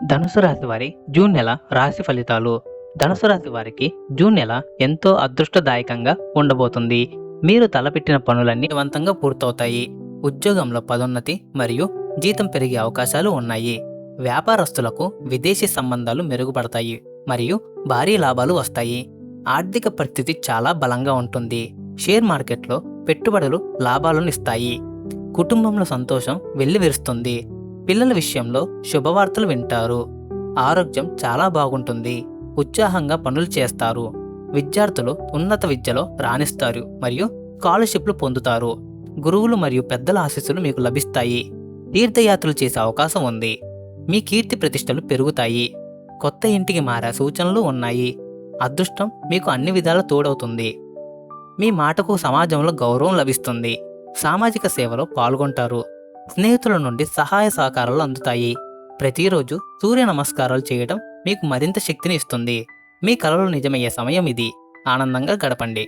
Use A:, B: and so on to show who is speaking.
A: ధనుసు రాశి వారి జూన్ నెల రాశి ఫలితాలు. ధనుసు రాశి వారికి జూన్ నెల ఎంతో అదృష్టదాయకంగా ఉండబోతుంది. మీరు తలపెట్టిన పనులన్నీ విజయవంతంగా పూర్తవుతాయి. ఉద్యోగంలో పదోన్నతి మరియు జీతం పెరిగే అవకాశాలు ఉన్నాయి. వ్యాపారస్తులకు విదేశీ సంబంధాలు మెరుగుపడతాయి మరియు భారీ లాభాలు వస్తాయి. ఆర్థిక పరిస్థితి చాలా బలంగా ఉంటుంది. షేర్ మార్కెట్లో పెట్టుబడులు లాభాలను ఇస్తాయి. కుటుంబంలో సంతోషం వెల్లివిరుస్తుంది. పిల్లల విషయంలో శుభవార్తలు వింటారు. ఆరోగ్యం చాలా బాగుంటుంది. ఉత్సాహంగా పనులు చేస్తారు. విద్యార్థులు ఉన్నత విద్యలో రాణిస్తారు మరియు స్కాలర్షిప్లు పొందుతారు. గురువులు మరియు పెద్దల ఆశీస్సులు మీకు లభిస్తాయి. తీర్థయాత్రలు చేసే అవకాశం ఉంది. మీ కీర్తి ప్రతిష్టలు పెరుగుతాయి. కొత్త ఇంటికి మారే సూచనలు ఉన్నాయి. అదృష్టం మీకు అన్ని విధాలా తోడవుతుంది. మీ మాటకు సమాజంలో గౌరవం లభిస్తుంది. సామాజిక సేవలో పాల్గొంటారు. స్నేహితుల నుండి సహాయ సహకారాలు అందుతాయి. ప్రతిరోజు సూర్య నమస్కారాలు చేయడం మీకు మరింత శక్తిని ఇస్తుంది. మీ కలలు నిజమయ్యే సమయం ఇది. ఆనందంగా గడపండి.